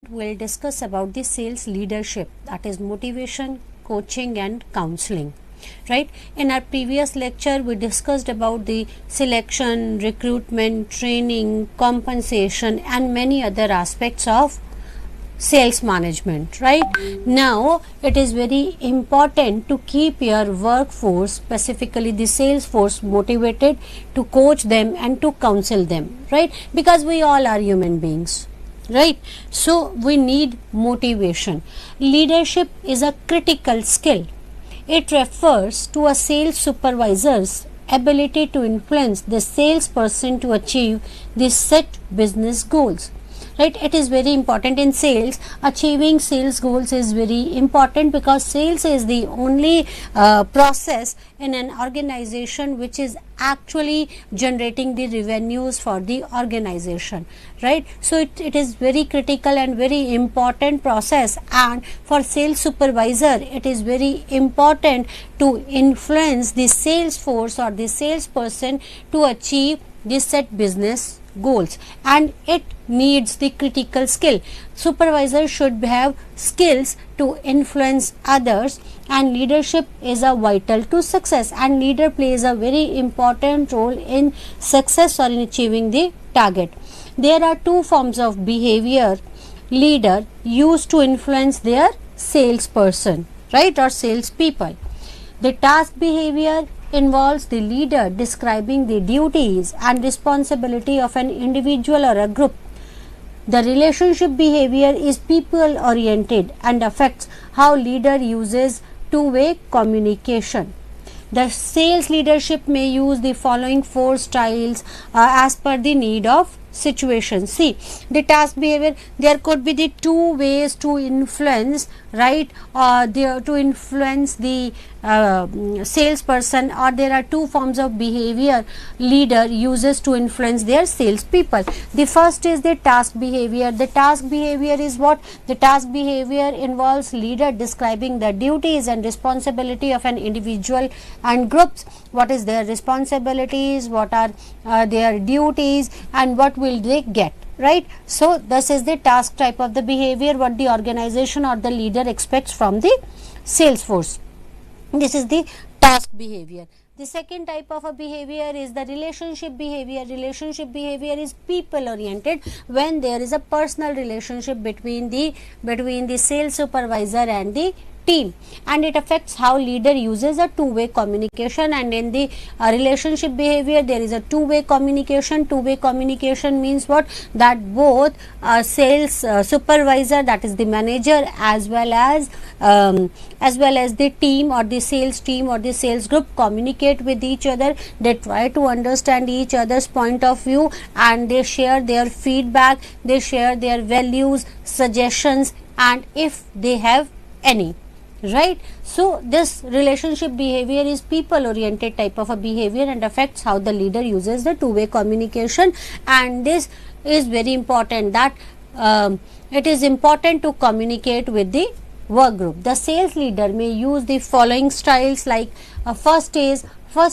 We'll discuss about the sales leadership, that is motivation, coaching and counseling. Right, in our previous lecture we discussed about the selection, recruitment, training, compensation and many other aspects of sales management. Right now it is very important to keep your workforce, specifically the sales force, motivated, to coach them and to counsel them, right? Because we all are human beings, right? So we need motivation. Leadership is a critical skill. It refers to a sales supervisor's ability to influence the salesperson to achieve the set business goals. Right, it is very important in sales. Achieving sales goals is very important because sales is the only process in an organization which is actually generating the revenues for the organization, right? So it is very critical and very important process, and for sales supervisor it is very important to influence the sales force or the salesperson to achieve the set business goals, and it needs the critical skill. Supervisor should have skills to influence others, and leadership is a vital to success, and leader plays a very important role in success or in achieving the target. There are two forms of behavior leader use to influence their salesperson, right, or salespeople. The task behavior involves the leader describing the duties and responsibility of an individual or a group. The relationship behavior is people oriented and affects how leader uses two-way communication. The sales leadership may use the following four styles as per the need of situation. See, the task behavior, there could be the two ways to influence, right, to influence the salesperson, or there are two forms of behavior leader uses to influence their salespeople. The first is the task behavior. The task behavior is what? The task behavior involves leader describing the duties and responsibility of an individual and groups. What is their responsibilities, what are their duties, and what will they get, right? So this is the task type of the behavior what the organization or the leader expects from the sales force. This is the task behavior. The second type of a behavior is the relationship behavior. Relationship behavior is people oriented, when there is a personal relationship between the sales supervisor and the team, and it affects how leader uses a two-way communication. And in the relationship behavior there is a two-way communication. Two-way communication means what? That both sales supervisor, that is the manager, as well as the team or the sales team or the sales group communicate with each other. They try to understand each other's point of view, and they share their feedback, they share their values, suggestions, and if they have any, right? So this relationship behavior is people oriented type of a behavior and affects how the leader uses the two-way communication. And this is very important, that it is important to communicate with the work group. The sales leader may use the following styles, like first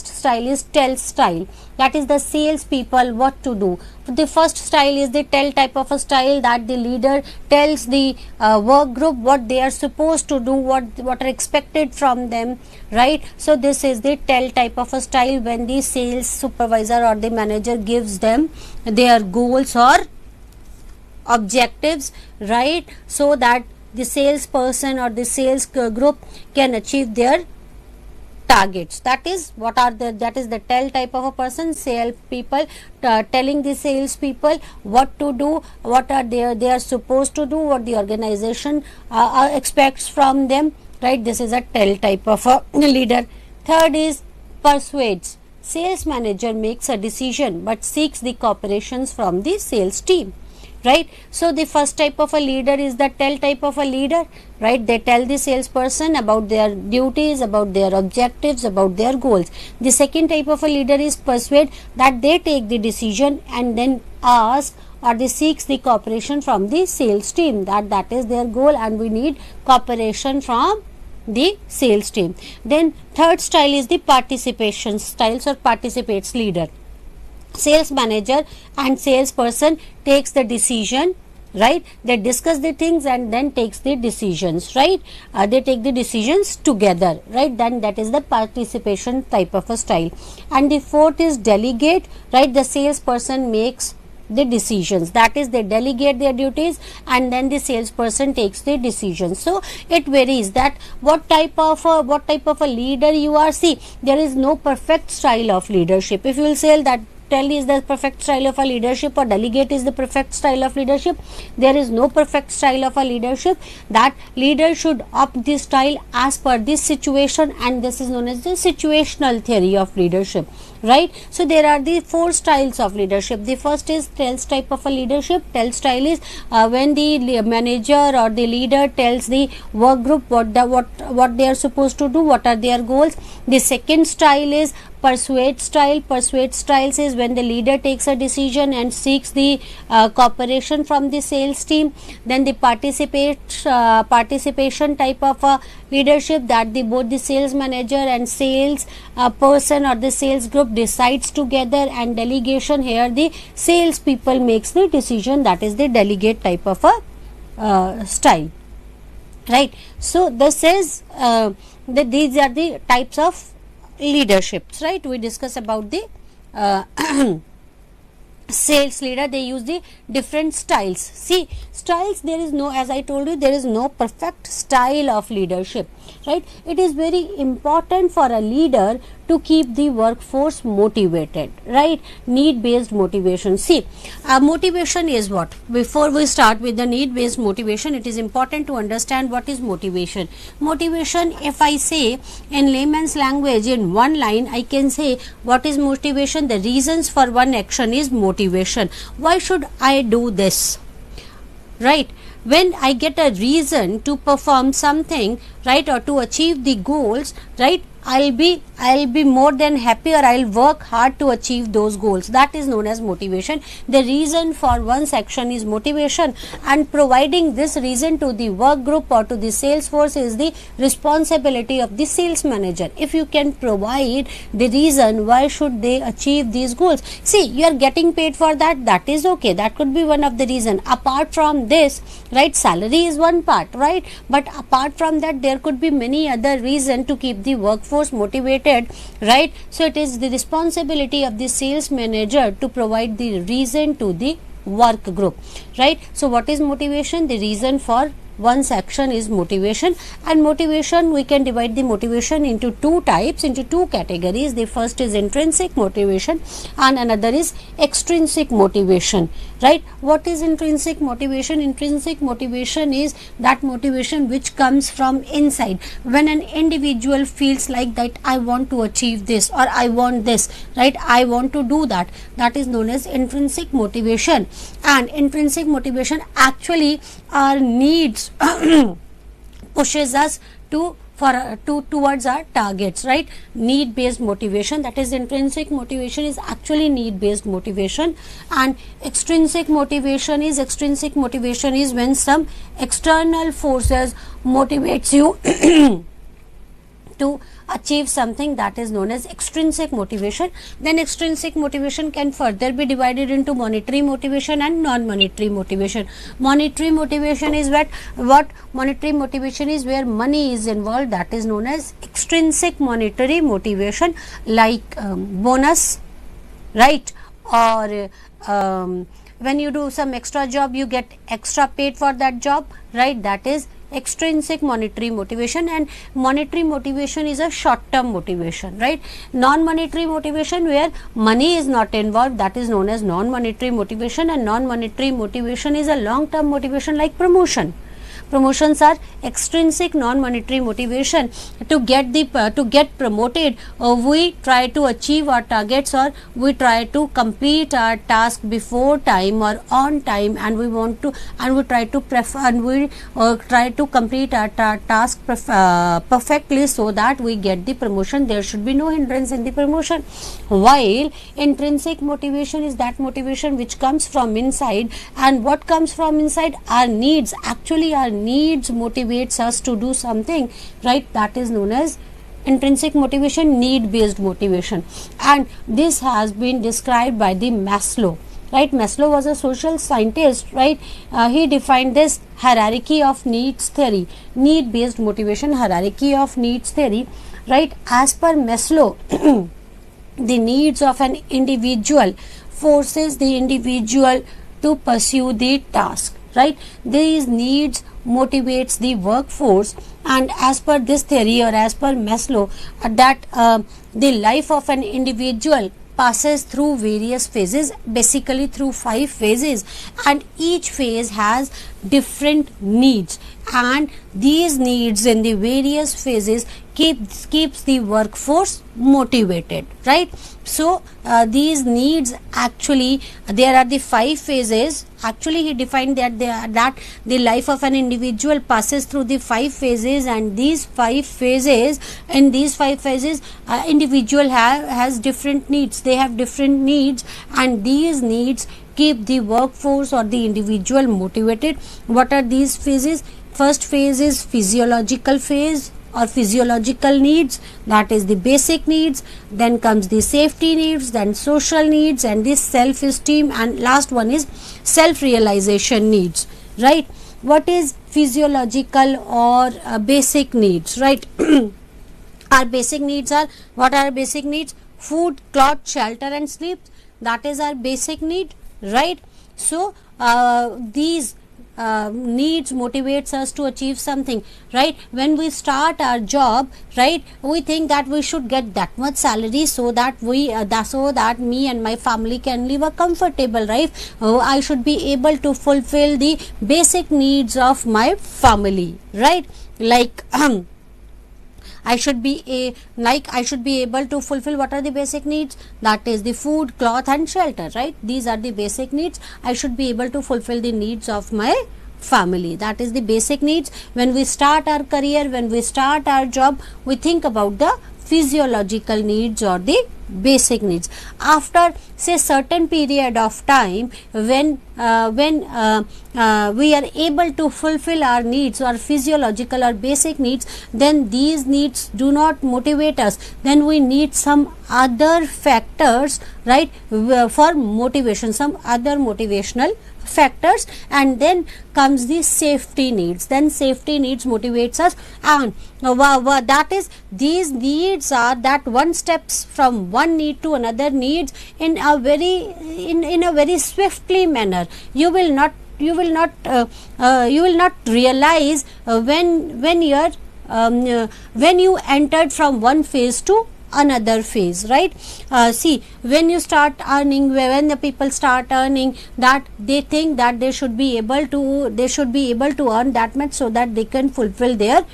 style is tell style, that is the sales people what to do. The first style is the tell type of a style, that the leader tells the work group what they are supposed to do, what are expected from them, right? So this is the tell type of a style, when the sales supervisor or the manager gives them their goals or objectives, right, so that the salesperson or the sales group can achieve their targets. That is the tell type of a person. Sales people telling the sales people what to do, what are they are supposed to do, what the organization expects from them, right? This is a tell type of a leader. Third is persuades. Sales manager makes a decision but seeks the cooperations from the sales team, right? So the first type of a leader is the tell type of a leader, right? They tell the salesperson about their duties, about their objectives, about their goals. The second type of a leader is persuade, that they take the decision and then ask or they seeks the cooperation from the sales team, that is their goal and we need cooperation from the sales team. Then third style is the participation styles or participates leader. Sales manager and salesperson takes the decision right? They discuss the things and then takes the decisions, right? They take the decisions together, right? Then that is the participation type of a style. And the fourth is delegate, right? The salesperson makes the decisions, that is they delegate their duties and then the salesperson takes the decisions. So it varies that what type of a leader you are. See, there is no perfect style of leadership. If you will say that tell is the perfect style of a leadership or delegate is the perfect style of leadership, there is no perfect style of a leadership. That leader should opt the style as per this situation, and this is known as the situational theory of leadership, right? So there are the four styles of leadership. The first is tells type of a leadership. Tell style is when the manager or the leader tells the work group what they are supposed to do, what are their goals. The second style is persuade style. Persuade styles is when the leader takes a decision and seeks the cooperation from the sales team. Then the participation type of a leadership, that both the sales manager and sales person or the sales group decides together. And delegation, here the sales people makes the decision, that is the delegate type of a style, right? So this is these are the types of leaderships, right? We discuss about the sales leader. They use the different styles. See, styles, there is no, as I told you, there is no perfect style of leadership, right? It is very important for a leader to keep the workforce motivated, right? Need based motivation. See, motivation is what? Before we start with the need based motivation, it is important to understand what is motivation. Motivation, if I say in layman's language in one line, I can say what is motivation. The reasons for one action is motivation. Why should I do this, right? When I get a reason to perform something, right, or to achieve the goals, right, I'll be more than happy, or I'll work hard to achieve those goals. That is known as motivation. The reason for one's action is motivation, and providing this reason to the work group or to the sales force is the responsibility of the sales manager. If you can provide the reason why should they achieve these goals, see, you are getting paid for that, that is okay, that could be one of the reason. Apart from this, right, salary is one part, right, but apart from that there could be many other reasons to keep the workforce motivated, right? So it is the responsibility of the sales manager to provide the reason to the work group, right? So what is motivation? The reason for one's action is motivation. And motivation, we can divide the motivation into two types, into two categories. The first is intrinsic motivation and another is extrinsic motivation, right? What is intrinsic motivation? Intrinsic motivation is that motivation which comes from inside. When an individual feels like that I want to achieve this, or I want this, right, I want to do that, that is known as intrinsic motivation. And intrinsic motivation actually our needs pushes us towards our targets, right? Need based motivation, that is intrinsic motivation, is actually need based motivation. And extrinsic motivation is when some external forces motivates you to achieve something, that is known as extrinsic motivation. Then extrinsic motivation can further be divided into monetary motivation and non-monetary motivation. Monetary motivation is what monetary motivation is where money is involved, that is known as extrinsic monetary motivation, like bonus, right, or when you do some extra job you get extra paid for that job, right, that is extrinsic monetary motivation. And monetary motivation is a short term motivation, right? Non-monetary motivation where money is not involved, that is known as non-monetary motivation. And non-monetary motivation is a long term motivation, like promotion. Promotions are extrinsic non-monetary motivation. To get promoted, we try to achieve our targets, or we try to complete our task before time or on time, and we try to complete our task perfectly so that we get the promotion. There should be no hindrance in the promotion. While intrinsic motivation is that motivation which comes from inside. And what comes from inside? Our needs. Actually our needs motivates us to do something, right? That is known as intrinsic motivation, need based motivation. And this has been described by the Maslow, right? Maslow was a social scientist, right? He defined this hierarchy of needs theory, need based motivation hierarchy of needs theory, right? As per Maslow, the needs of an individual forces the individual to pursue the task, right? These needs motivates the workforce, and as per this theory, or as per Maslow, that the life of an individual passes through various phases, basically through 5 phases, and each phase has different needs, and these needs in the various phases keeps the workforce motivated, right? So these needs, actually there are the 5 phases. Actually he defined that the life of an individual passes through the 5 phases, and these 5 phases, in these 5 phases, individual has different needs. They have different needs, and these needs keep the workforce or the individual motivated. What are these phases? First phase is physiological phase or physiological needs, that is the basic needs. Then comes the safety needs, then social needs, and the self esteem, and last one is self realization needs, right? What is physiological or basic needs, right? Our basic needs are, what are our basic needs? Food, cloth, shelter and sleep. That is our basic need, right? So these needs motivates us to achieve something, right? When we start our job, right, we think that we should get that much salary so that me and my family can live a comfortable life. I should be able to fulfill the basic needs of my family, right? Like I should be able to fulfill, what are the basic needs? That is the food, cloth and shelter, right? These are the basic needs. I should be able to fulfill the needs of my family. That is the basic needs. When we start our career, when we start our job, we think about the physiological needs or the basic needs. After say certain period of time, when we are able to fulfill our needs or physiological or basic needs, then these needs do not motivate us. Then we need some other factors, right, for motivation, some other motivational factors, and then comes the safety needs. Then safety needs motivates us, and that is, these needs are that one steps from one need to another needs in a very swiftly manner. You will not realize when you entered from one phase to another phase, right? See, when you start earning, when the people start earning, that they think that they should be able to earn that much so that they can fulfill their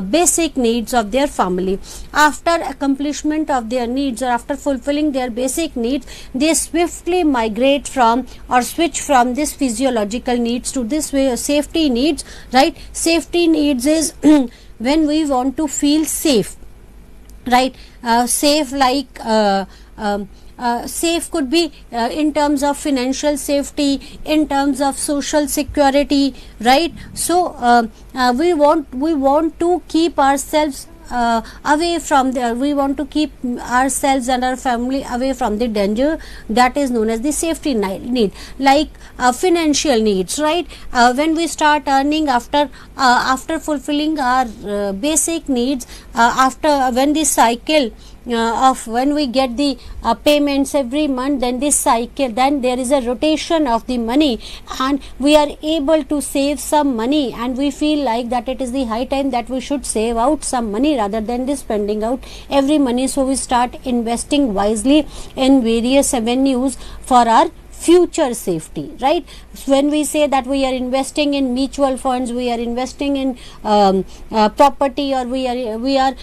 basic needs of their family. After accomplishment of their needs, or after fulfilling their basic needs, they swiftly migrate from or switch from this physiological needs to this safety needs, right? Safety needs is when we want to feel safe, right? Safe, like safe could be in terms of financial safety, in terms of social security, right? So we want to keep ourselves away from we want to keep ourselves and our family away from the danger. That is known as the safety need. Like financial needs, right? When we start earning after fulfilling our basic needs, when the cycle of when we get the payments every month, then this cycle, then there is a rotation of the money, and we are able to save some money, and we feel like that it is the high time that we should save out some money rather than this spending out every money. So we start investing wisely in various avenues for our future safety, right? When we say that we are investing in mutual funds, we are investing in property, or we are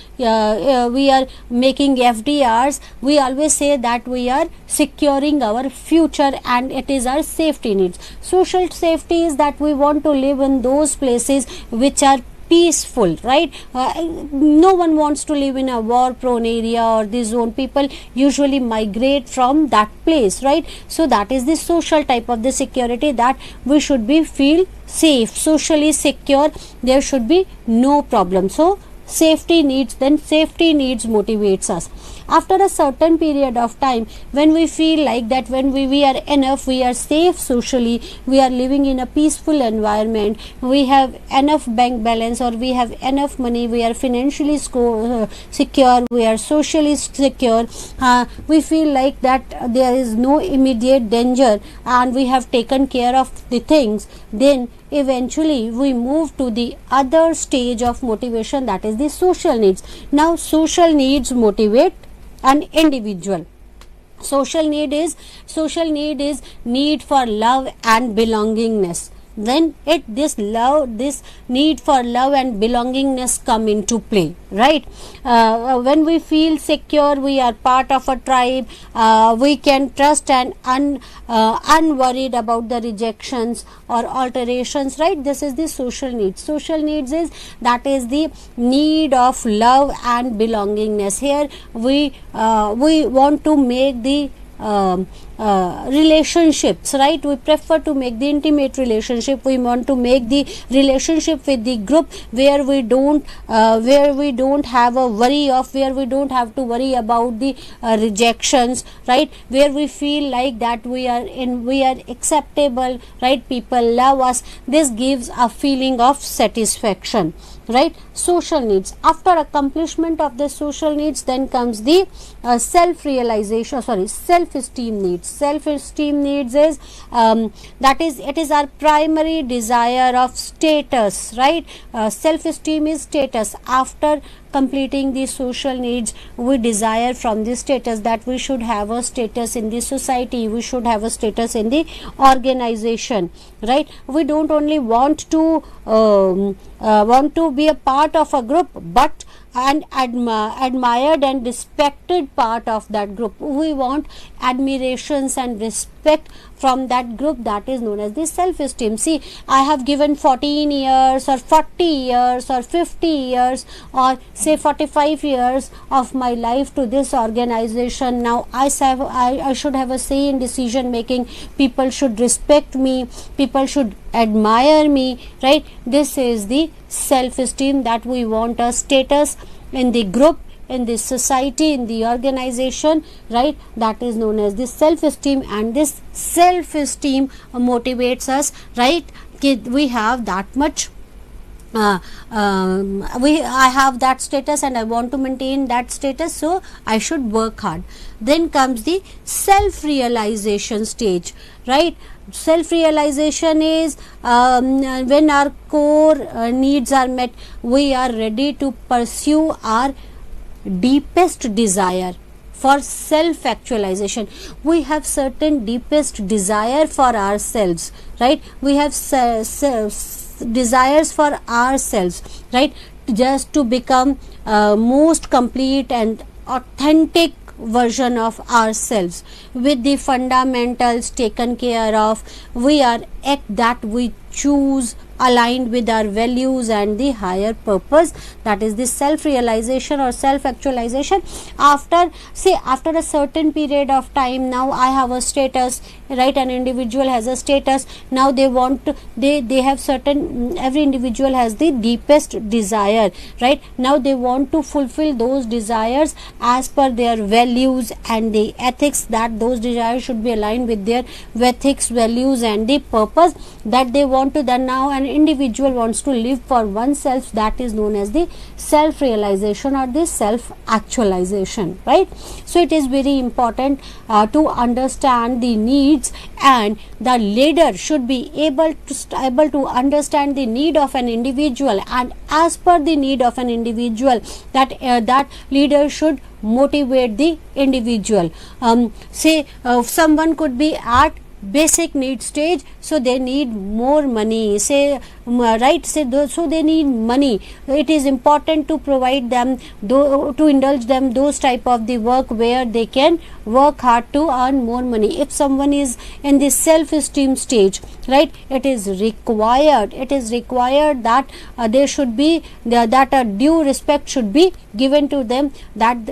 making FDRs, we always say that we are securing our future, and it is our safety needs. Social safety is that we want to live in those places which are peaceful, right? No one wants to live in a war prone area or the zone. People usually migrate from that place, right? So that is the social type of the security, that we should be feel safe, socially secure, there should be no problem. So safety needs, then safety needs motivates us. After a certain period of time, when we feel like that, when we are enough, we are safe socially, we are living in a peaceful environment, we have enough bank balance, or we have enough money, we are financially secure, we are socially secure, we feel like that there is no immediate danger and we have taken care of the things, then eventually we move to the other stage of motivation, that is the social needs. Now social needs motivate an individual. Social need is need for love and belongingness. Then this need for love and belongingness come into play, right? When we feel secure, we are part of a tribe, we can trust and unworried about the rejections or alterations, right? This is the social needs. Social needs is the need of love and belongingness. Here we want to make the relationships, right? We prefer to make the intimate relationship, we want to make the relationship with the group where we don't have a worry of, where we don't have to worry about the rejections, right? Where we feel like that we are acceptable, right? People love us. This gives a feeling of satisfaction, right? Social needs. After accomplishment of the social needs, then comes the self-esteem needs. Self-esteem needs is it is our primary desire of status, right? Self-esteem is status. After completing the social needs, we desire from the status that we should have a status in the society, we should have a status in the organization, right? We don't only want to be a part of a group, but an admired and respected part of that group. We want admirations and respect from that group, that is known as the self-esteem. See, I have given 14 years or 40 years or 50 years or say 45 years of my life to this organization. Now I should have a say in decision making. People should respect me, people should admire me, right? This is the self-esteem, that we want a status in the group, in the society, in the organization, right? That is known as the self-esteem, and this self-esteem motivates us, right? We have that much I have that status and I want to maintain that status, so I should work hard. Then comes the self-realization stage, right? Self-realization is when our core needs are met, we are ready to pursue our deepest desire for self-actualization. We have certain deepest desire for ourselves, right? We have desires for ourselves, right? Just to become most complete and authentic version of ourselves, with the fundamentals taken care of. We are that we choose aligned with our values and the higher purpose, that is the self-realization or self-actualization. After a certain period of time, now I have a status, right? An individual has a status. Now they want to, they have certain, every individual has the deepest desire, right? Now they want to fulfill those desires as per their values and the ethics, that those desires should be aligned with their ethics, values and the purpose that they want to. Then now an individual wants to live for oneself, that is known as the self-realization or the self-actualization, right? So it is very important to understand the needs, and the leader should be able to understand the need of an individual, and as per the need of an individual, that leader should motivate the individual. Someone could be at basic need stage, so they need more money, so they need money. It is important to provide them, to indulge them those type of the work where they can work hard to earn more money. If someone is in the self-esteem stage, right, it is required that there should be that a due respect should be given to them, that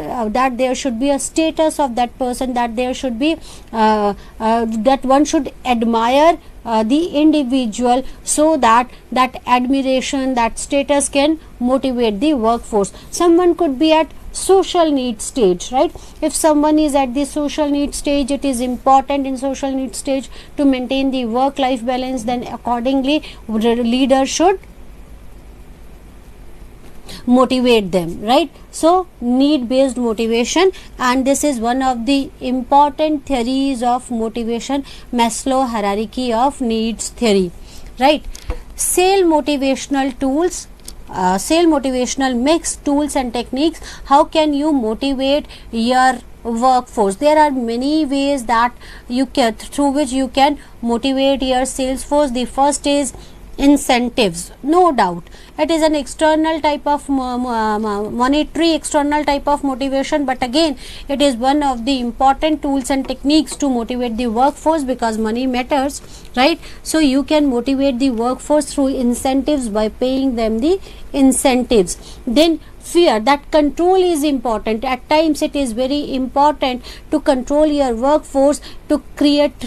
there should be a status of that person, that there should be that one should admire the individual, so that admiration, that status can motivate the workforce. Someone could be at social need stage, right? If someone is at the social need stage, it is important in social need stage to maintain the work life balance, then accordingly the leader should motivate them, right? So need based motivation, and this is one of the important theories of motivation, Maslow hierarchy of needs theory, right? Sale motivational tools, sale motivational mix tools and techniques. How can you motivate your workforce? There are many ways that you can, through which you can motivate your sales force. The first is incentives, no doubt. It is an external type of monetary external type of motivation, but again it is one of the important tools and techniques to motivate the workforce, because money matters, right? So you can motivate the workforce through incentives by paying them the incentives. Then fear, that control is important. At times it is very important to control your workforce, to create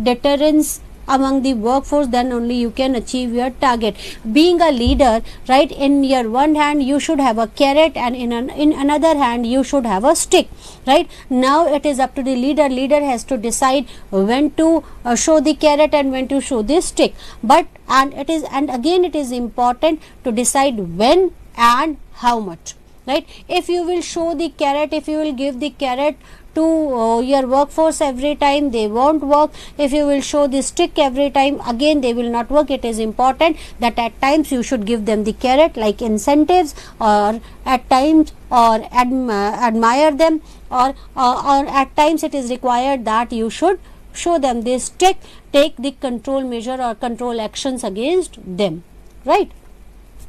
deterrence among the workforce, then only you can achieve your target. Being a leader, right, in your one hand you should have a carrot, and in another hand you should have a stick, right? Now it is up to the leader has to decide when to show the carrot and when to show the stick. But and again it is important to decide when and how much, right? If you will show the carrot, if you will give the carrot to your workforce every time, they won't work. If you will show the stick every time, again they will not work. It is important that at times you should give them the carrot like incentives, or at times or admire them, or at times it is required that you should show them the stick, take the control measure or control actions against them, right?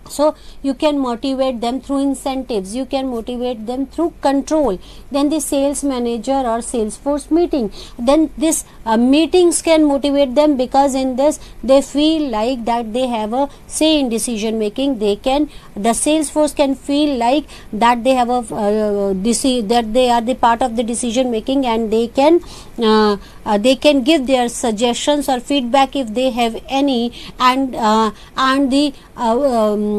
So you can motivate them through incentives, you can motivate them through control. Then the sales manager or Salesforce meeting, then this meetings can motivate them, because in this they feel like that they have a say in decision making. The Salesforce can feel like that they have that they are the part of the decision making, and they can give their suggestions or feedback if they have any, and the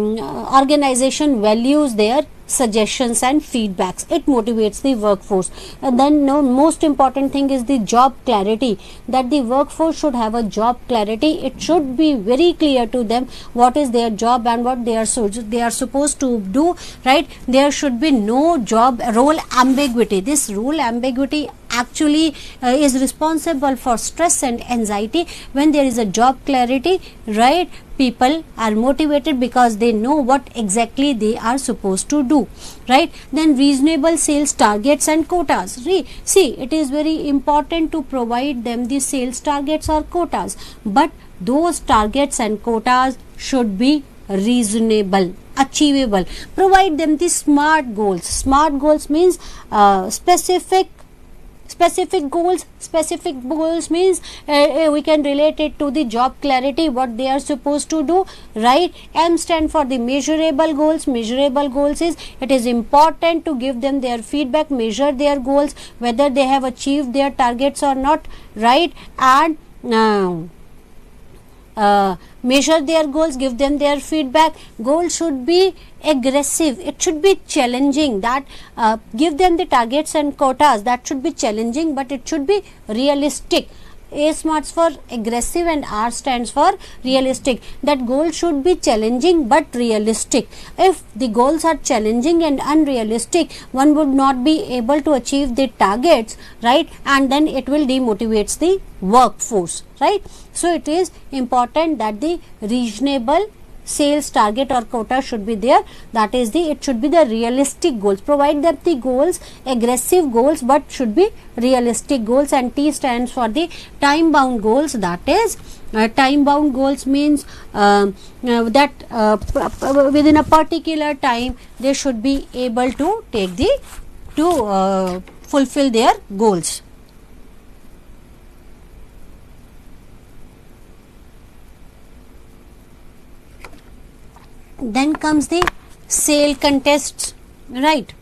organization values their suggestions and feedbacks. It motivates the workforce. And then most important thing is the job clarity, that the workforce should have a job clarity. It should be very clear to them what is their job and what they are supposed to do, right? There should be no job role ambiguity. This role ambiguity actually is responsible for stress and anxiety. When there is a job clarity, right, people are motivated because they know what exactly they are supposed to do, right? Then reasonable sales targets and quotas. See, it is very important to provide them the sales targets or quotas, but those targets and quotas should be reasonable, achievable. Provide them the SMART goals. SMART goals means specific goals. Specific goals means we can relate it to the job clarity, what they are supposed to do, right? M stand for the measurable goals. Measurable goals is, it is important to give them their feedback, measure their goals, whether they have achieved their targets or not, right? And measure their goals, give them their feedback. Goal should be aggressive, it should be challenging. That give them the targets and quotas, that should be challenging, but it should be realistic. A smarts for aggressive and R stands for realistic. That goal should be challenging but realistic. If the goals are challenging and unrealistic, one would not be able to achieve the targets, right? And then it will demotivate the workforce, right? So it is important that the reasonable sales target or quota should be there. That is it should be the realistic goals. Provide them the goals, aggressive goals, but should be realistic goals. And T stands for the time bound goals. That is time bound goals means that within a particular time they should be able to take fulfill their goals. Then comes the sale contests, right?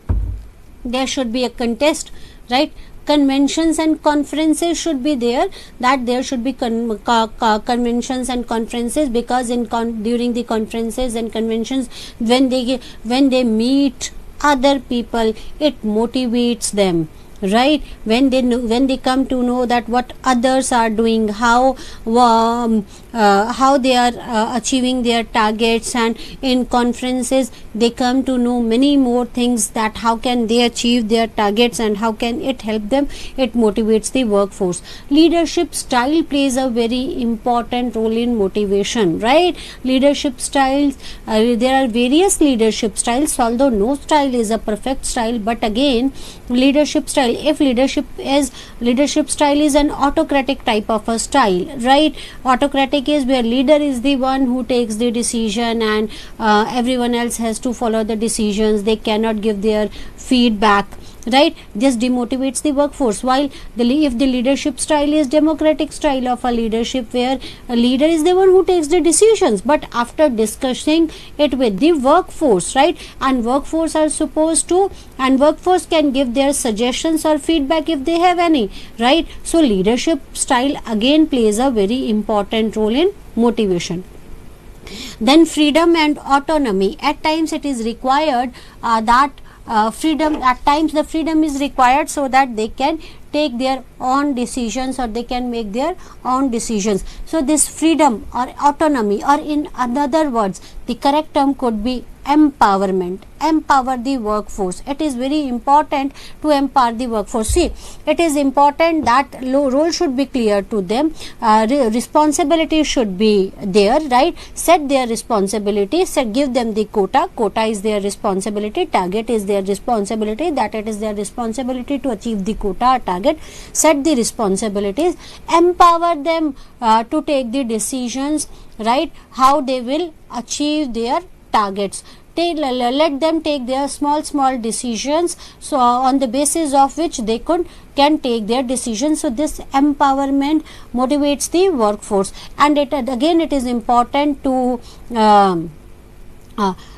There should be a contest, right? Conventions and conferences should be there, that there should be conventions and conferences, because during the conferences and conventions, when they meet other people, it motivates them, right? When they come to know that what others are doing, how they are achieving their targets, and in conferences they come to know many more things, that how can they achieve their targets and how can it help them. It motivates the workforce. Leadership style plays a very important role in motivation, right? Leadership styles, there are various leadership styles, although no style is a perfect style, but again, leadership style, if leadership style is an autocratic type of a style, right? Autocratic is where leader is the one who takes the decision, and everyone else has to follow the decisions. They cannot give their feedback, right? This demotivates the workforce. While if the leadership style is democratic style of a leadership, where a leader is the one who takes the decisions, but after discussing it with the workforce, right? And workforce can give their suggestions or feedback if they have any, right? So leadership style again plays a very important role in motivation. Then freedom and autonomy. At times it is required the freedom is required so that they can take their own decisions, or they can make their own decisions. So this freedom or autonomy, or in other words, the correct term could be empowerment. Empower the workforce. It is very important to empower the workforce. See, it is important that role should be clear to them, responsibility should be there, right? Set their responsibility, give them the quota is their responsibility, target is their responsibility, that it is their responsibility to achieve the quota target. Set the responsibilities, empower them to take the decisions, right? How they will achieve their targets. Let them take their small decisions, so on the basis of which they can take their decisions. So this empowerment motivates the workforce. And it is important to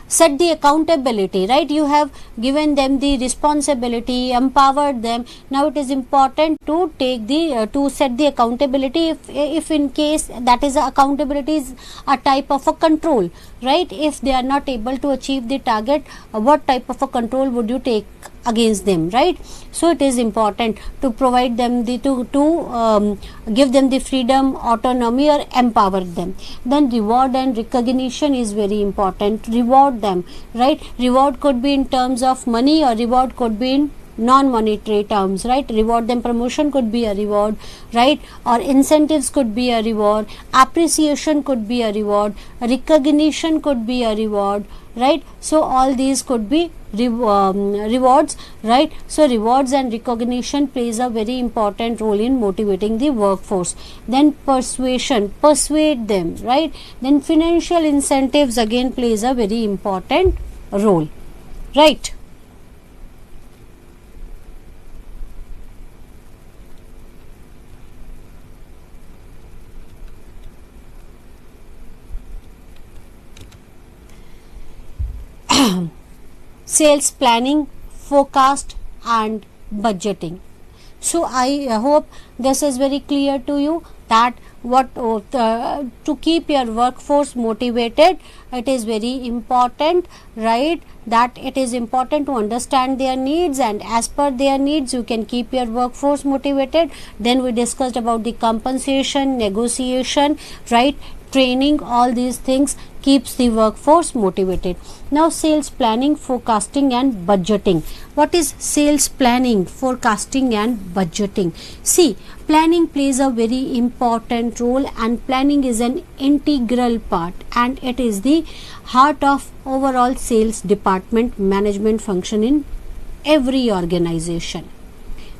set the accountability, right? You have given them the responsibility, empowered them. Now it is important to take to set the accountability, if in case that is accountability is a type of a control, right? If they are not able to achieve the target, what type of a control would you take against them, right? So it is important to provide them give them the freedom, autonomy, or empower them. Then reward and recognition is very important. Reward them, right? Reward could be in terms of money, or reward could be in non-monetary terms, right? Reward them, promotion could be a reward, right? Or incentives could be a reward, appreciation could be a reward, recognition could be a reward, right? So all these could be rewards, right? So rewards and recognition plays a very important role in motivating the workforce. Then persuasion, persuade them, right? Then financial incentives again plays a very important role, right? Sales planning, forecast and budgeting. So I hope this is very clear to you, that to keep your workforce motivated, it is very important, right? That it is important to understand their needs, and as per their needs you can keep your workforce motivated. Then we discussed about the compensation, negotiation, right? Training, all these things keeps the workforce motivated. Now sales planning, forecasting and budgeting. What is sales planning, forecasting and budgeting? See, planning plays a very important role, and planning is an integral part, and it is the heart of overall sales department management function in every organization,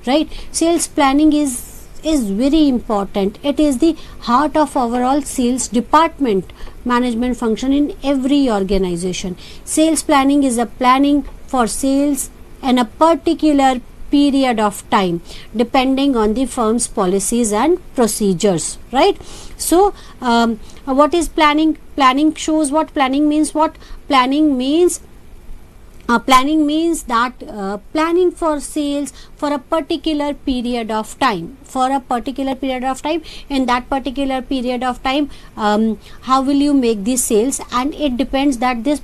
right? Sales planning is very important. It is the heart of overall sales department management function in every organization. Sales planning is a planning for sales in a particular period of time, depending on the firm's policies and procedures, right? So what is planning? Planning shows what planning means. What planning means, Planning means that planning for sales for a particular period of time. For a particular period of time, in that particular period of time, how will you make these sales? And it depends that this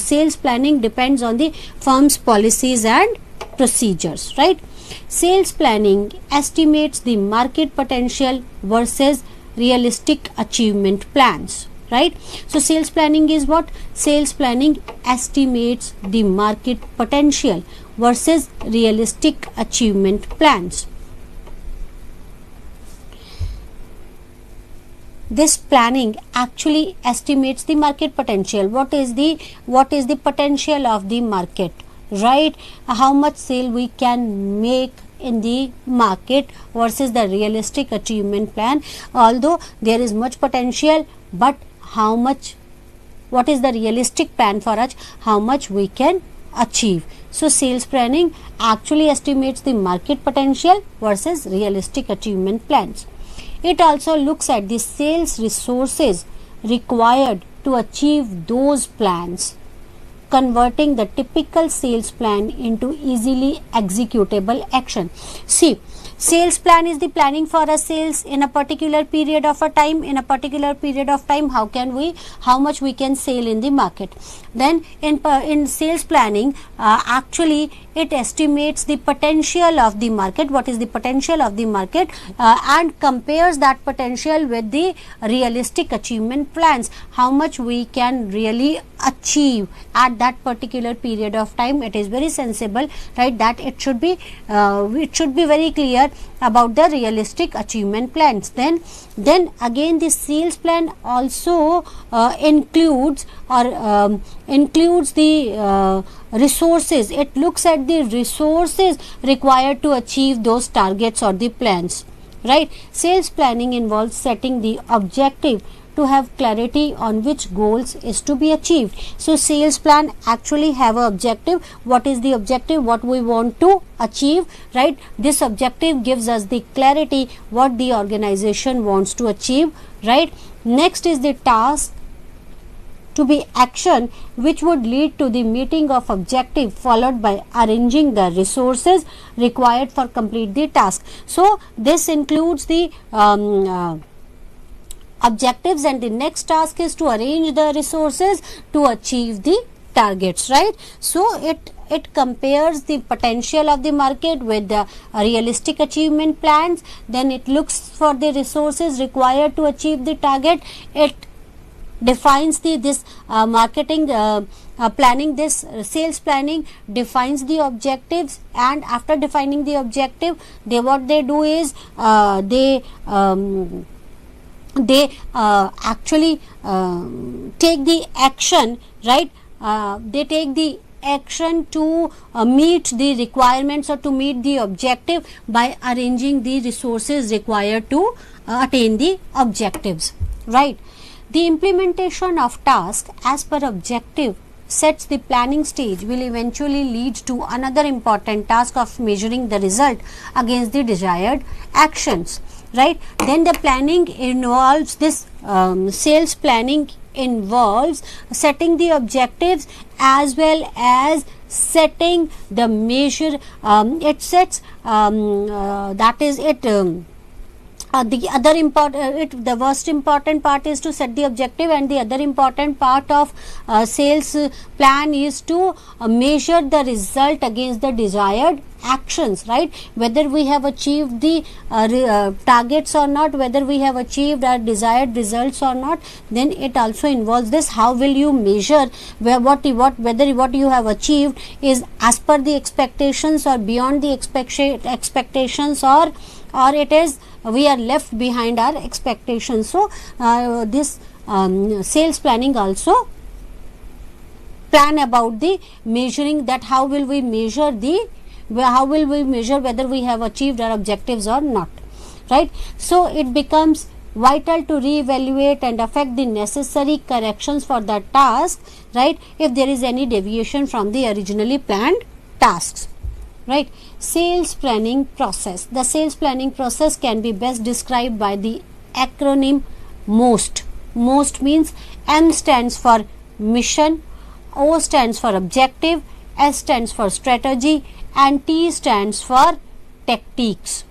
sales planning depends on the firm's policies and procedures, right? Sales planning estimates the market potential versus realistic achievement plans, right? So sales planning is what? Sales planning estimates the market potential versus realistic achievement plans. This planning actually estimates the market potential. What is the potential of the market, right? How much sale we can make in the market versus the realistic achievement plan. Although there is much potential, but how much, what is the realistic plan for us, how much we can achieve. So sales planning actually estimates the market potential versus realistic achievement plans. It also looks at the sales resources required to achieve those plans, converting the typical sales plan into easily executable action. See, sales plan is the planning for a sales in a particular period of a time. In a particular period of time, how much we can sell in the market. Then in sales planning, actually it estimates the potential of the market. What is the potential of the market, and compares that potential with the realistic achievement plans. How much we can really achieve at that particular period of time. It is very sensible, right, that it should be very clear about the realistic achievement plans. Then again the sales plan also includes the resources. It looks at the resources required to achieve those targets or the plans, right? Sales planning involves setting the objective to have clarity on which goals is to be achieved. So sales plan actually have an objective. What is the objective? What we want to achieve, right? This objective gives us the clarity what the organization wants to achieve, right? Next is the task to be action, which would lead to the meeting of objective, followed by arranging the resources required for complete the task. So this includes the objectives, and the next task is to arrange the resources to achieve the targets, right? So it compares the potential of the market with the realistic achievement plans. Then it looks for the resources required to achieve the target. It defines this marketing planning, this sales planning defines the objectives, and after defining the objective, what they do is they actually take the action, right? They take the action to meet the requirements or to meet the objective by arranging the resources required to attain the objectives, right? The implementation of task as per objective sets the planning stage will eventually lead to another important task of measuring the result against the desired actions, right? Then the planning involves this sales planning involves setting the objectives as well as setting the measure. It sets the other important, the most important part is to set the objective, and the other important part of sales plan is to measure the result against the desired actions, right? Whether we have achieved the targets or not, whether we have achieved our desired results or not. Then it also involves this: how will you measure whether what you have achieved is as per the expectations or beyond the expectations, or it is we are left behind our expectations. So this sales planning also plan about the measuring, that how will we measure whether we have achieved our objectives or not, right? So it becomes vital to reevaluate and affect the necessary corrections for that task, right, if there is any deviation from the originally planned tasks, right? Sales planning process. The sales planning process can be best described by the acronym MOST. MOST means M stands for mission, O stands for objective, S stands for strategy, and T stands for tactics.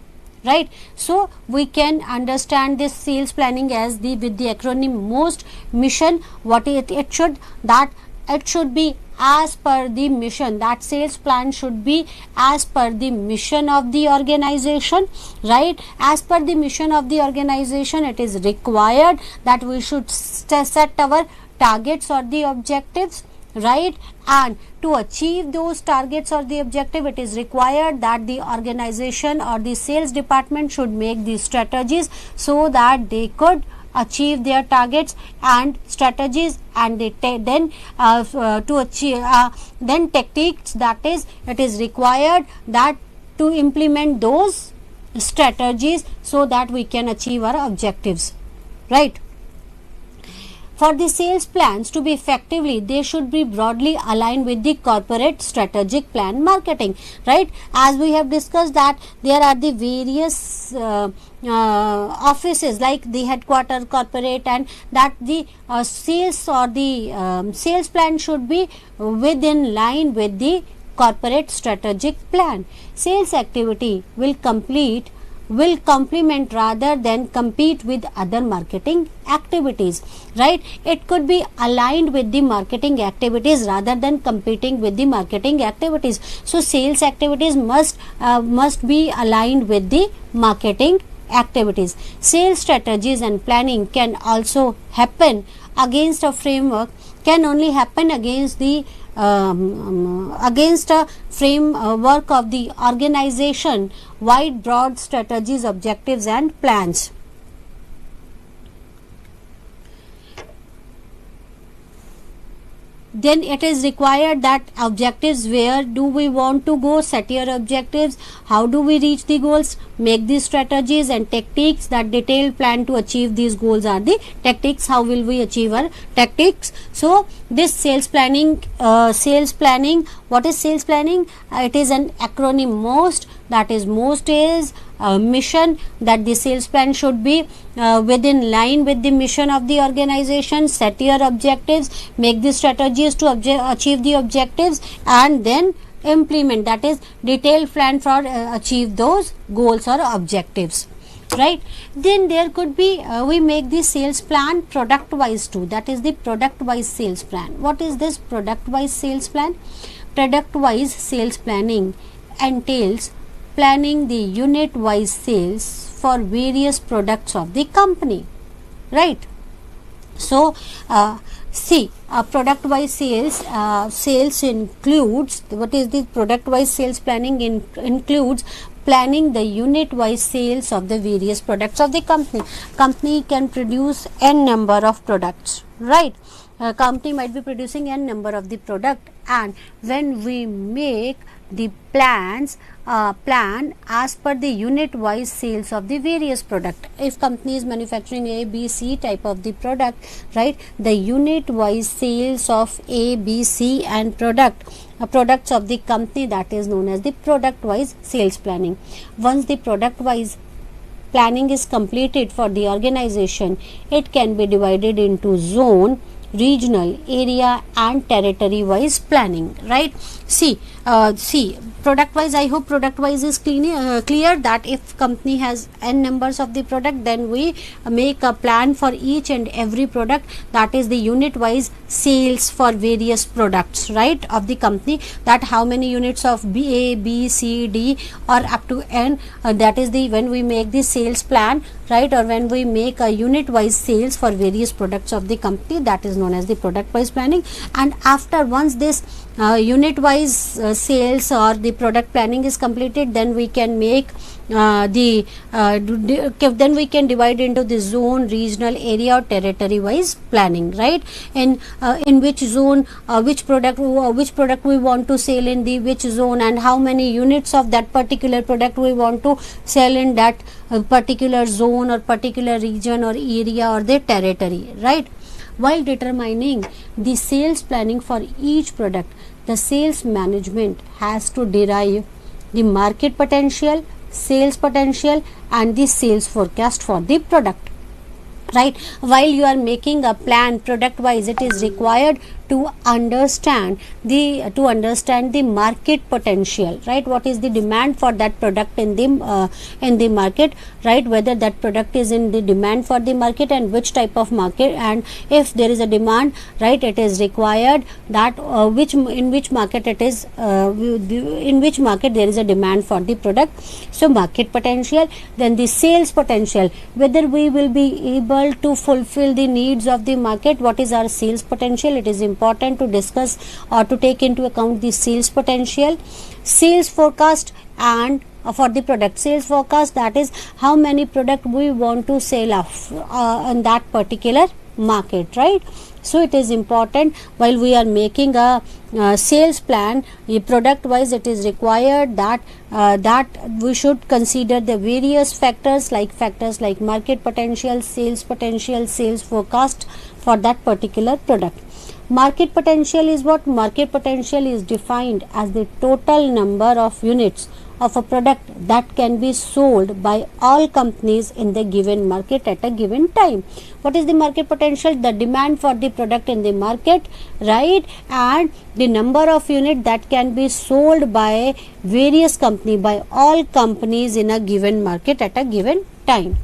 Right, so we can understand this sales planning as with the acronym MOST. Mission, what it should, that it should be as per the mission, that sales plan should be as per the mission of the organization. Right, as per the mission of the organization, it is required that we should set our targets or the objectives. Right, and to achieve those targets or the objective, it is required that the organization or the sales department should make these strategies so that they could achieve their targets and strategies, and they then to achieve then tactics, that is, it is required that to implement those strategies so that we can achieve our objectives. Right. For the sales plans to be effectively, they should be broadly aligned with the corporate strategic plan marketing. Right, as we have discussed that there are the various offices like the headquarter, corporate, and that the sales or the sales plan should be within line with the corporate strategic plan. Sales activity will complement rather than compete with other marketing activities. Right, it could be aligned with the marketing activities rather than competing with the marketing activities. So sales activities must be aligned with the marketing activities. Sales strategies and planning can also happen against a framework, can only happen against the against a framework of the organization wide broad strategies, objectives, and plans. Then it is required that objectives, where do we want to go, set your objectives, how do we reach the goals, make these strategies, and tactics, that detailed plan to achieve these goals are the tactics. How will we achieve our tactics? So this sales planning, what is sales planning? It is an acronym MOST, that is, MOST is mission, that the sales plan should be within line with the mission of the organization, set your objectives, make the strategies to achieve the objectives, and then implement, that is, detailed plan for achieve those goals or objectives. Right, then there could be we make the sales plan product wise too, that is the product wise sales plan. What is this product wise sales plan? Product wise sales planning entails planning the unit wise sales for various products of the company. Right, so see, product wise sales includes, what is the product wise sales planning? Includes planning the unit wise sales of the various products of the company. Company can produce n number of products. Right, company might be producing n number of the product, and when we make the plan as per the unit wise sales of the various product. If company is manufacturing A, B, C type of the product, right, the unit wise sales of A, B, C and products of the company, that is known as the product wise sales planning. Once the product wise planning is completed for the organization, it can be divided into zone, regional, area and territory wise planning. Right, see product wise, I hope product wise is clear that if company has n numbers of the product, then we make a plan for each and every product, that is the unit wise sales for various products, right, of the company, that how many units of A, B, C, D or up to n, that is the when we make the sales plan, right, or when we make a unit wise sales for various products of the company, that is known as the product wise planning. And after once this unit wise sales or the product planning is completed, then we can make then we can divide into the zone, regional, area or territory wise planning. Right, in which zone which product we want to sell in the which zone, and how many units of that particular product we want to sell in that particular zone or particular region or area or the territory. Right, while determining the sales planning for each product, the sales management has to derive the market potential, sales potential and the sales forecast for the product. Right, while you are making a plan product wise, it is required to understand the market potential, right? What is the demand for that product in the market, right? Whether that product is in the demand for the market and which type of market, and if there is a demand, right, it is required that in which market it is in which market there is a demand for the product. So market potential. Then the sales potential, whether we will be able to fulfill the needs of the market. What is our sales potential? It is important to discuss or to take into account the sales potential. Sales forecast, and for the product sales forecast, that is how many product we want to sell in that particular market, right? So it is important while we are making a sales plan, product wise, it is required that we should consider the various factors like market potential, sales forecast for that particular product. Market potential is what? Market potential is defined as the total number of units of a product that can be sold by all companies in the given market at a given time. What is the market potential? The demand for the product in the market, right, and the number of units that can be sold by various companies, by all companies in a given market at a given time.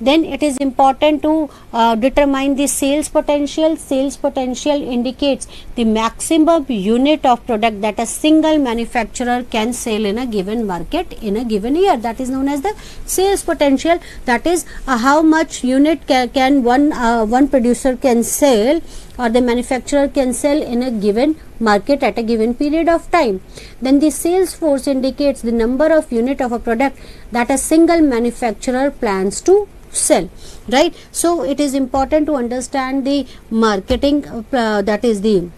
Then it is important to determine the sales potential. Sales potential indicates the maximum unit of product that a single manufacturer can sell in a given market in a given year. That is known as the sales potential. That is how much unit can one producer can sell, or the manufacturer can sell in a given market at a given period of time. Then the sales force indicates the number of unit of a product that a single manufacturer plans to sell, right? So it is important to understand the marketing, that is the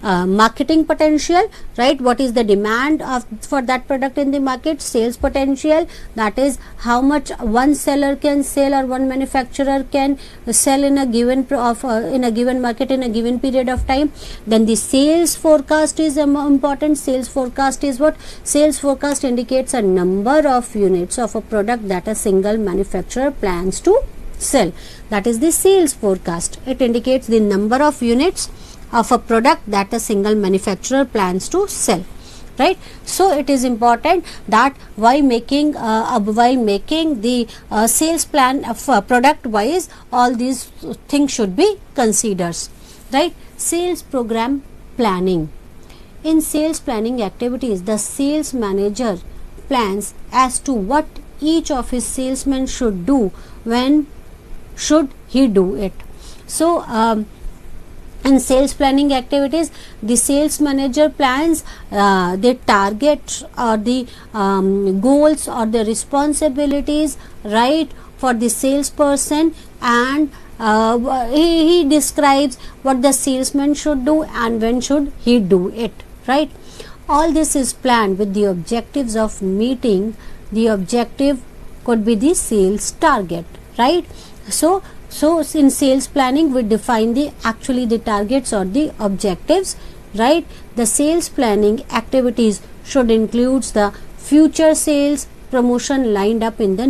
marketing potential, right? What is the demand for that product in the market? Sales potential, that is how much one seller can sell or one manufacturer can sell in a given in a given market in a given period of time. Then the sales forecast is important. Sales forecast is what? Sales forecast indicates a number of units of a product that a single manufacturer plans to sell. That is the sales forecast. It indicates the number of units of a product that a single manufacturer plans to sell, right? So it is important that while making the sales plan of product wise, all these things should be considered, right? Sales program planning. In sales planning activities, the sales manager plans as to what each of his salesmen should do, when should he do it. So in sales planning activities, the sales manager plans the targets or the goals or the responsibilities, right, for the salesperson, and he describes what the salesman should do and when should he do it, right? All this is planned with the objectives of meeting. The objective could be the sales target, right? So in sales planning, we define the targets or the objectives, right? The sales planning activities should include the future sales promotion lined up in the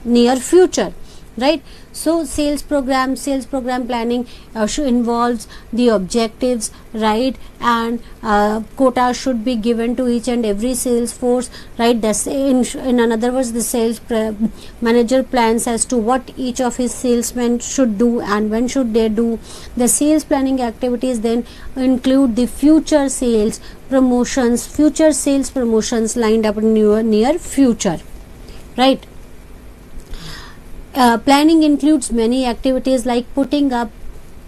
near future, right? So sales program planning involves the objectives, right, and quota should be given to each and every sales force, right? That's in other words, the sales manager plans as to what each of his salesmen should do and when should they do. The sales planning activities then include the future sales promotions lined up in near future, right? Planning includes many activities like putting up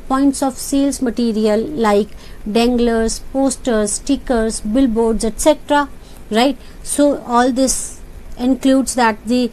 points of sales material like danglers, posters, stickers, billboards, etc., right? So all this includes that the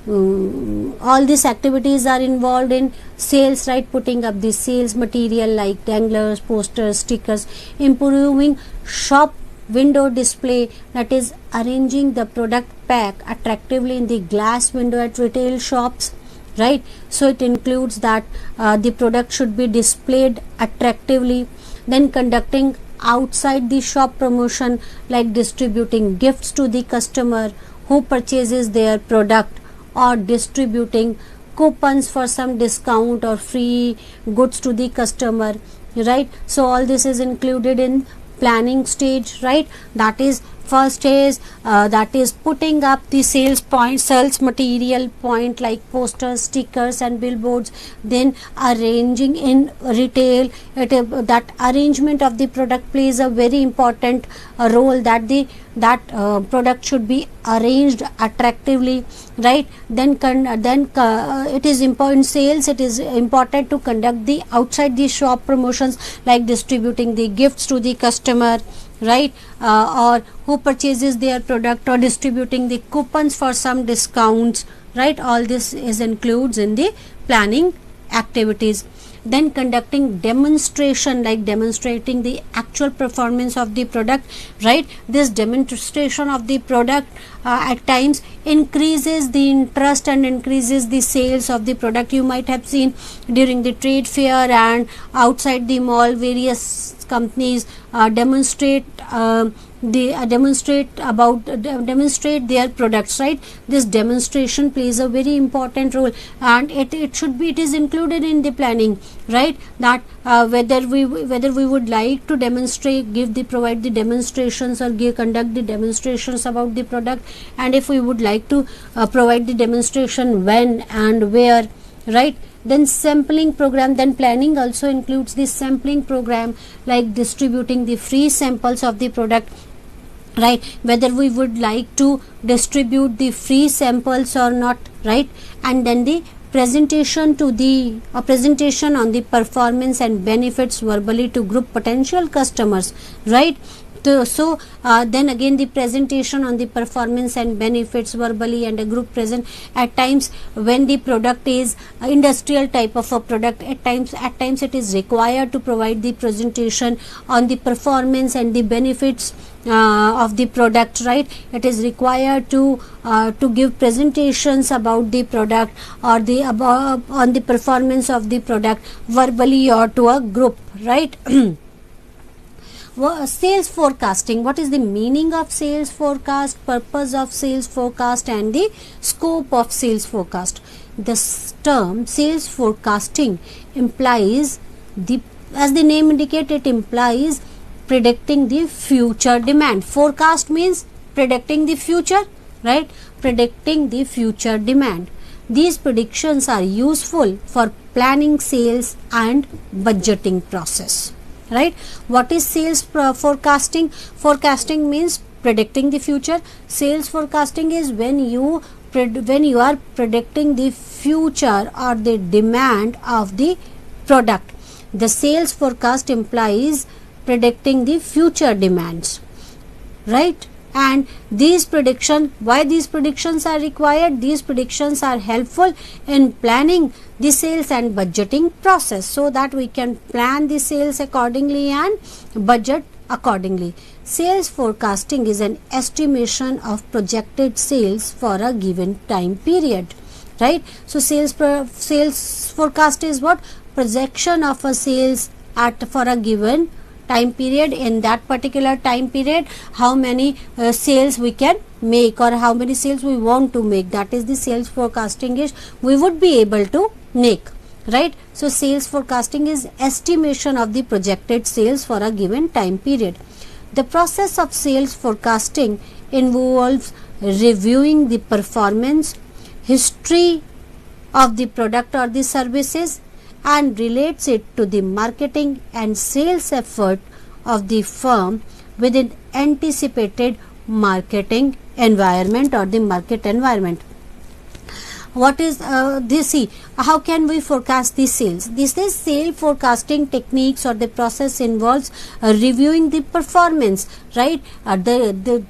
all these activities are involved in sales, right? Putting up the sales material like danglers, posters, stickers, improving shop window display, that is arranging the product pack attractively in the glass window at retail shops, right? So it includes that the product should be displayed attractively. Then conducting outside the shop promotion like distributing gifts to the customer who purchases their product, or distributing coupons for some discount or free goods to the customer, right? So all this is included in planning stage, right? That is first is that is putting up the sales material point like posters, stickers and billboards, then arranging in retail. That arrangement of the product plays a very important role, that product should be arranged attractively, right? Then it is important sales, it is important to conduct the outside the shop promotions like distributing the gifts to the customer, right? Or who purchases their product, or distributing the coupons for some discounts, right? All this is includes in the planning activities. Then conducting demonstration, like demonstrating the actual performance of the product, right? This demonstration of the product at times increases the interest and increases the sales of the product. You might have seen during the trade fair and outside the mall, various companies demonstrate their products, right? This demonstration plays a very important role, and it is included in the planning, right? That whether we would like to provide the demonstrations or conduct the demonstrations about the product, and if we would like to provide the demonstration when and where, right? Then sampling program, then planning also includes the sampling program like distributing the free samples of the product, right? Whether we would like to distribute the free samples or not, right? And then the presentation on the performance and benefits verbally to group potential customers, right? So then again the presentation on the performance and benefits verbally and a group present. At times when the product is industrial type of a product, at times it is required to provide the presentation on the performance and the benefits of the product, right? It is required to give presentations about the product or on the performance of the product verbally or to a group, right? Sales forecasting. What is the meaning of sales forecast, purpose of sales forecast, and the scope of sales forecast? The term sales forecasting implies as the name indicates, it implies predicting the future demand. Forecast means predicting the future, right? Predicting the future demand. These predictions are useful for planning sales and budgeting process, right? What is sales forecasting? Forecasting means predicting the future. Sales forecasting is when you are predicting the future or the demand of the product. The sales forecast implies predicting the future demands, right? And why these predictions are required? These predictions are helpful in planning the sales and budgeting process, so that we can plan the sales accordingly and budget accordingly. Sales forecasting is an estimation of projected sales for a given time period, right? So sales forecast is what? Projection of a sales for a given time period. In that particular time period, how many sales we can make or how many sales we want to make, that is the sales forecasting is we would be able to make, right? So sales forecasting is estimation of the projected sales for a given time period. The process of sales forecasting involves reviewing the performance, history of the product or the services, and relates it to the marketing and sales effort of the firm within anticipated marketing environment or the market environment. What is this? See, how can we forecast the sales? This is sale forecasting techniques, or the process involves reviewing the performance, right? The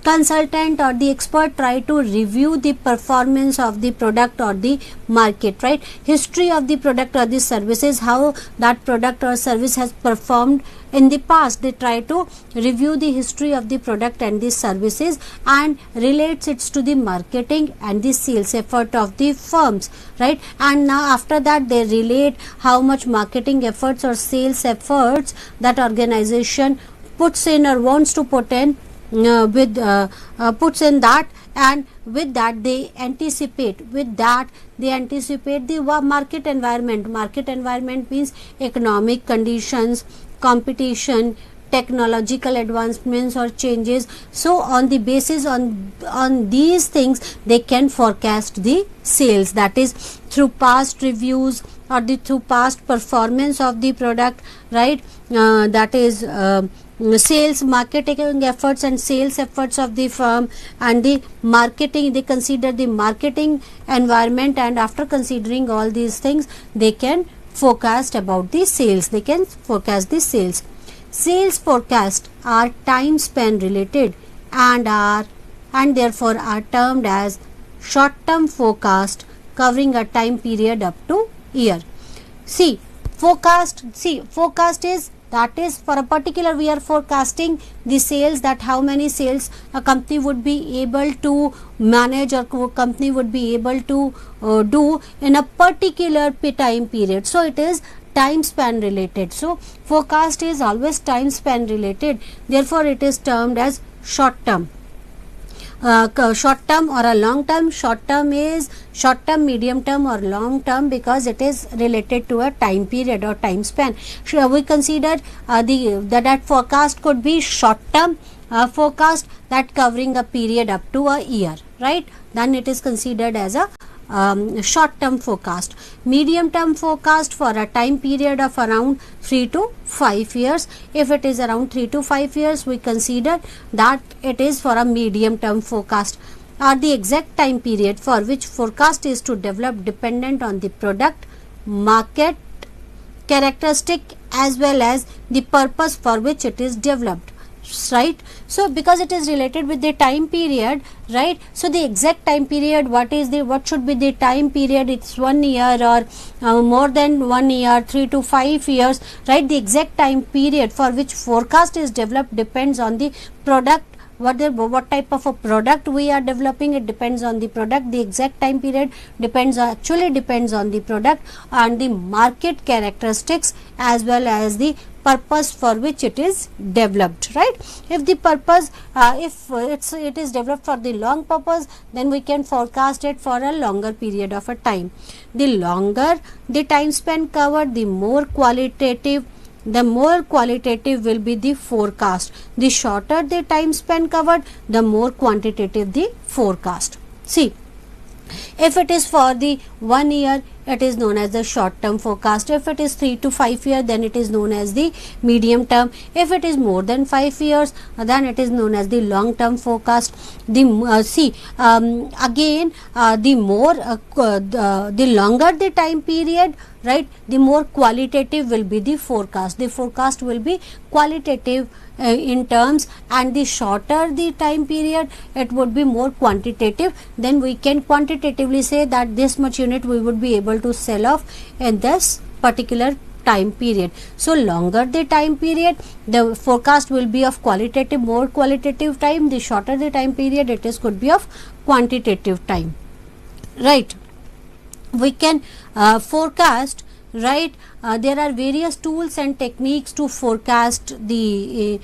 consultant or the expert try to review the performance of the product or the market, right? History of the product or the services, how that product or service has performed in the past. They try to review the history of the product and the services and relates it to the marketing and the sales effort of the firms, right? And now after that they relate how much marketing efforts or sales efforts that organization puts in or wants to put in puts in that, and with that they anticipate the market environment. Market environment means economic conditions, competition, technological advancements or changes. So on the basis on these things they can forecast the sales, that is through past reviews or through past performance of the product, right? That is sales, marketing efforts and sales efforts of the firm, and the marketing, they consider the marketing environment, and after considering all these things they can forecast about the sales, they can forecast the sales. Sales forecast are time span related and therefore are termed as short term forecast, covering a time period up to year. Forecast is, that is for a particular, we are forecasting the sales, that how many sales a company would be able to manage or company would be able to do in a particular time period. So it is time span related. So forecast is always time span related, therefore it is termed as short term. Short term or a long term. Short term is short term, medium term or long term, because it is related to a time period or time span. We consider that forecast could be short term forecast, that covering a period up to a year, right? Then it is considered as a short term forecast. Medium term forecast for a time period of around 3 to 5 years. If it is around 3 to 5 years, we consider that it is for a medium term forecast. Or the exact time period for which forecast is to develop dependent on the product, market characteristic as well as the purpose for which it is developed, right? So because it is related with the time period, right? So the exact time period, what should be the time period? It's 1 year or more than 1 year, 3 to 5 years, right? The exact time period for which forecast is developed depends on the product, what type of a product we are developing. It depends on the product. The exact time period depends on the product and the market characteristics as well as the purpose for which it is developed, right? If the purpose, if it is developed for the long purpose, then we can forecast it for a longer period of a time. The longer the time span covered, the more qualitative will be the forecast. The shorter the time span covered, the more quantitative the forecast. See, if it is for the 1 year, it is known as the short term forecast. If it is 3 to 5 years, then it is known as the medium term. If it is more than 5 years, then it is known as the long term forecast. The longer the time period, right, the more qualitative will be the forecast. The forecast will be qualitative in terms, and the shorter the time period, it would be more quantitative. Then we can quantitatively say that this much unit we would be able to sell off in this particular time period. So longer the time period, the forecast will be of more qualitative time. The shorter the time period, could be of quantitative time, right? We can forecast, right? There are various tools and techniques to forecast the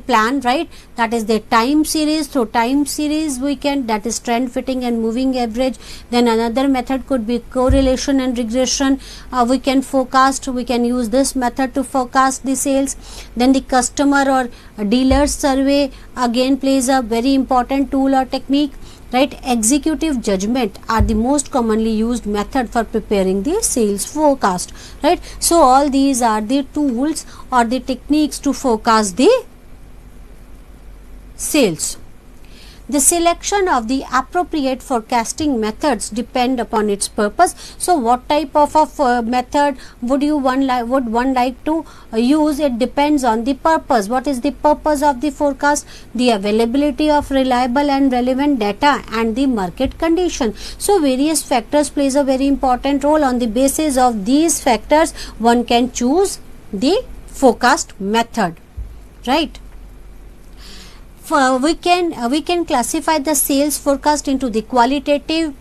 plan, right? That is the time series. Through time series we can, that is trend fitting and moving average. Then another method could be correlation and regression. We can use this method to forecast the sales. Then the customer or dealer survey again plays a very important tool or technique, right? Executive judgment are the most commonly used method for preparing the sales forecast, right? So all these are the tools or the techniques to forecast the sales. The selection of the appropriate forecasting methods depend upon its purpose. So what type of a method would one like to use? It depends on the purpose. What is the purpose of the forecast? The availability of reliable and relevant data and the market condition. So various factors plays a very important role. On the basis of these factors, one can choose the forecast method, right? We can classify the sales forecast into the qualitative,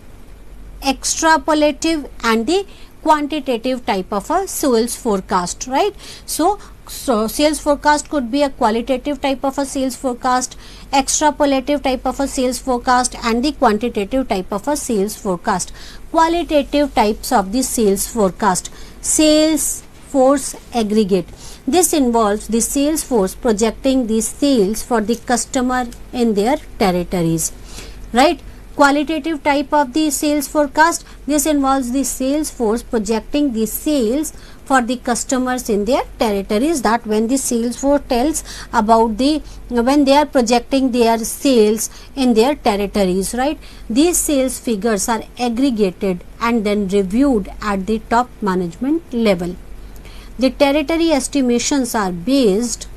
extrapolative and the quantitative type of a sales forecast, right? So So sales forecast could be a qualitative type of a sales forecast, extrapolative type of a sales forecast, and the quantitative type of a sales forecast. Qualitative types of the sales forecast. Sales force aggregate. This involves the sales force projecting the sales for the customer in their territories, right? Qualitative type of the sales forecast, this involves the sales force projecting the sales for the customers in their territories, that when the sales force tells about the, when they are projecting their sales in their territories, right, these sales figures are aggregated and then reviewed at the top management level. The territory estimations are based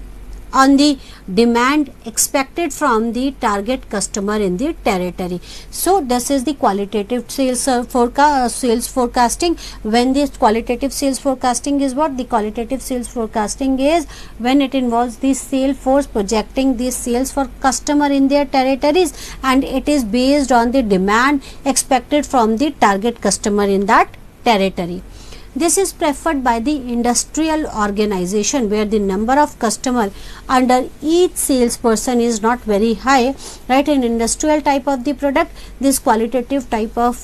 on the demand expected from the target customer in the territory. So this is the qualitative sales sales forecasting. When this qualitative sales forecasting is what? The qualitative sales forecasting is when it involves the sales force projecting the sales for customer in their territories, and it is based on the demand expected from the target customer in that territory. This is preferred by the industrial organization where the number of customer under each salesperson is not very high, right? In industrial type of the product, this qualitative type of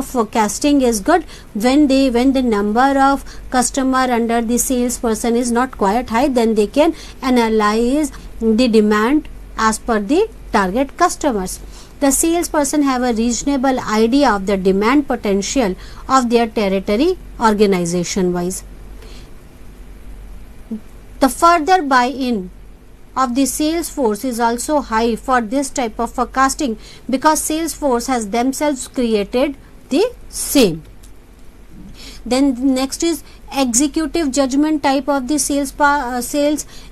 forecasting is good when the number of customer under the salesperson is not quite high. Then they can analyze the demand as per the target customers. The salesperson have a reasonable idea of the demand potential of their territory organization wise. The further buy-in of the sales force is also high for this type of forecasting because sales force has themselves created the same. Then next is executive judgment type of the sales.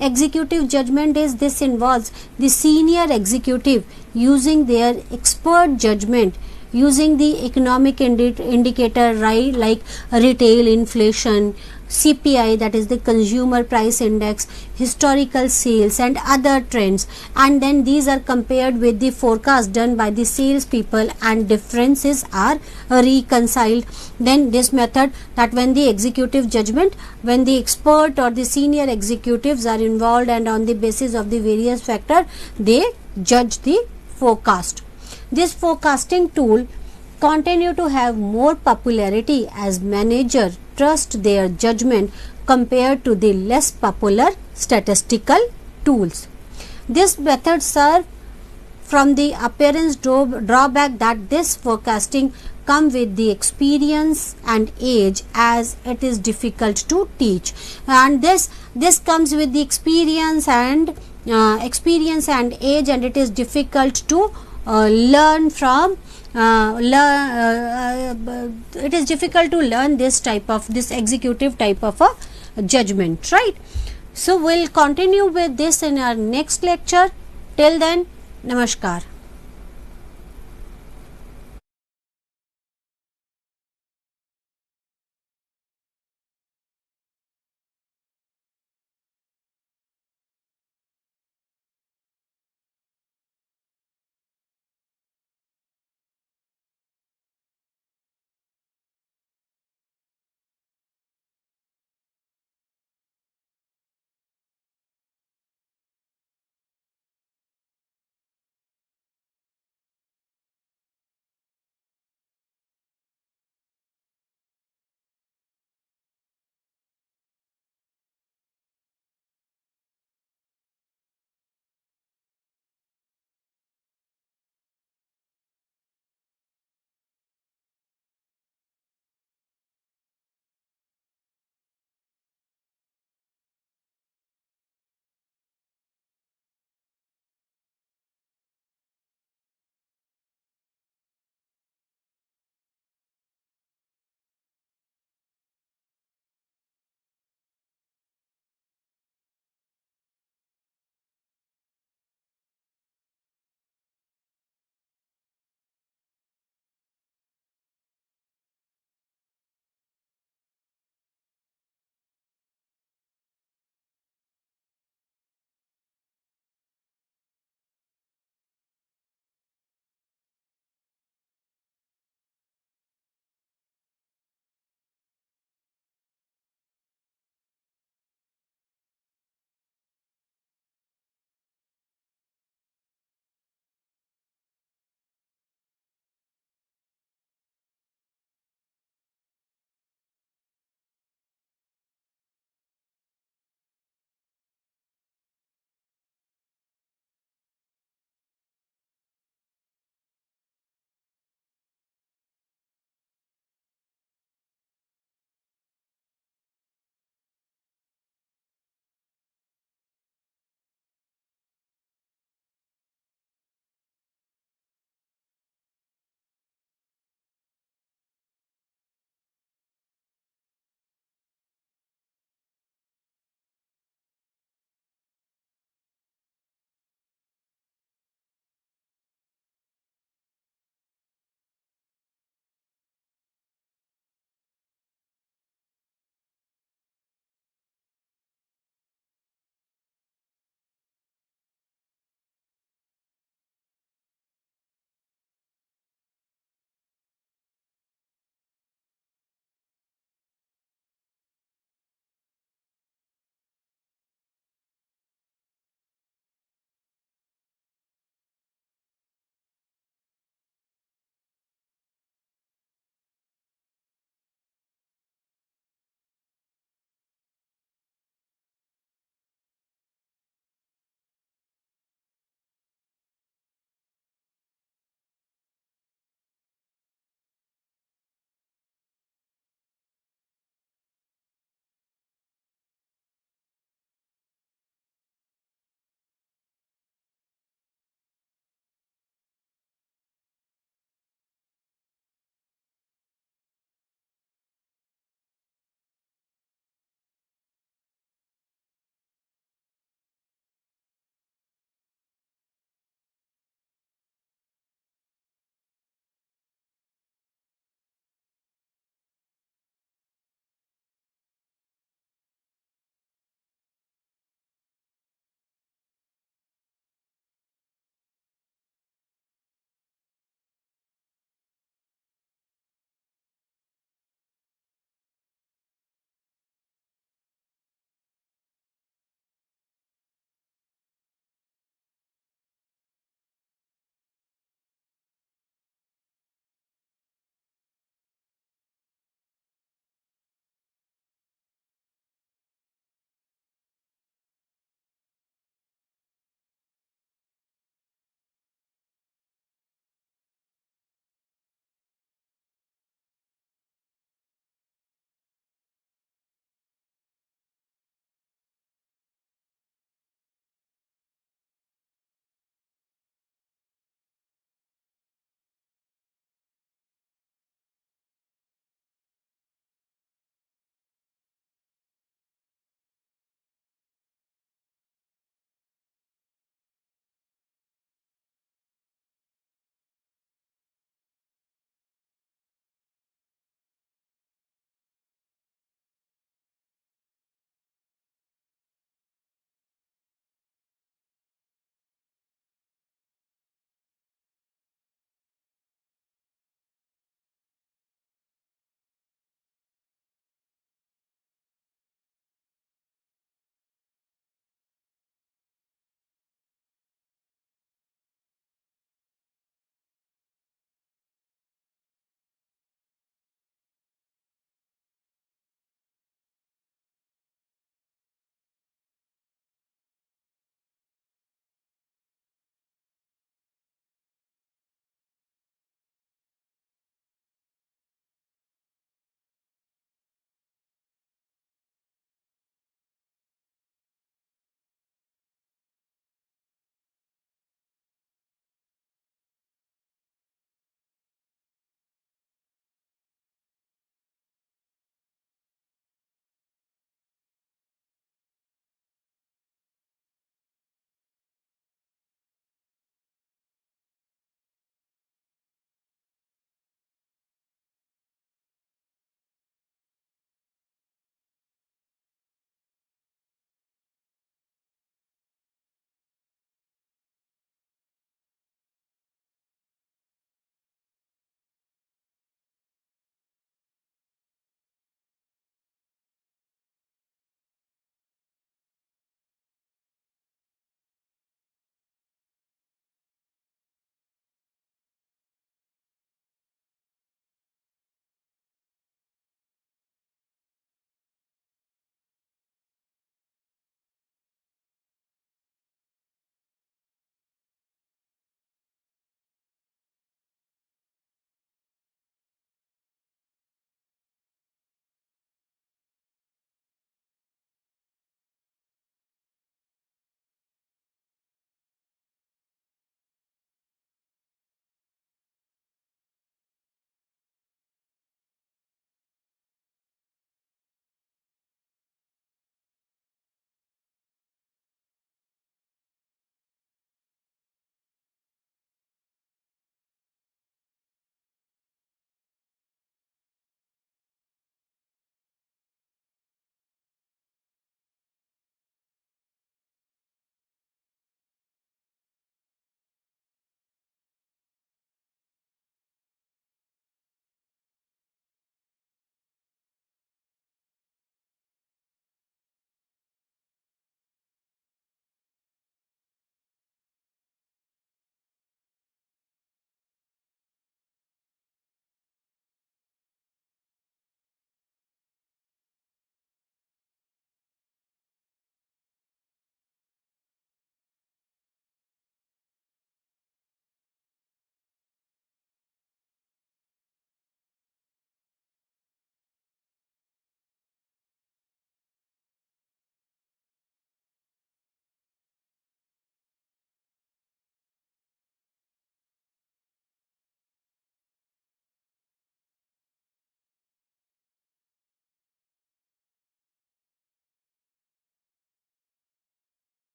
Executive judgment is, this involves the senior executive using their expert judgment using the economic indicator, right, like retail inflation, CPI, that is the consumer price index, historical sales and other trends, and then these are compared with the forecast done by the sales people and differences are reconciled. Then this method, that when the executive judgment, when the expert or the senior executives are involved and on the basis of the various factor they judge the forecast. This forecasting tool continue to have more popularity as manager trust their judgment compared to the less popular statistical tools. These methods serve from the appearance drawback that this forecasting come with the experience and age, as it is difficult to teach, and this comes with the experience and age, and it is difficult to learn from it is difficult to learn this executive type of a judgment, right? So we'll continue with this in our next lecture. Till then, namaskar.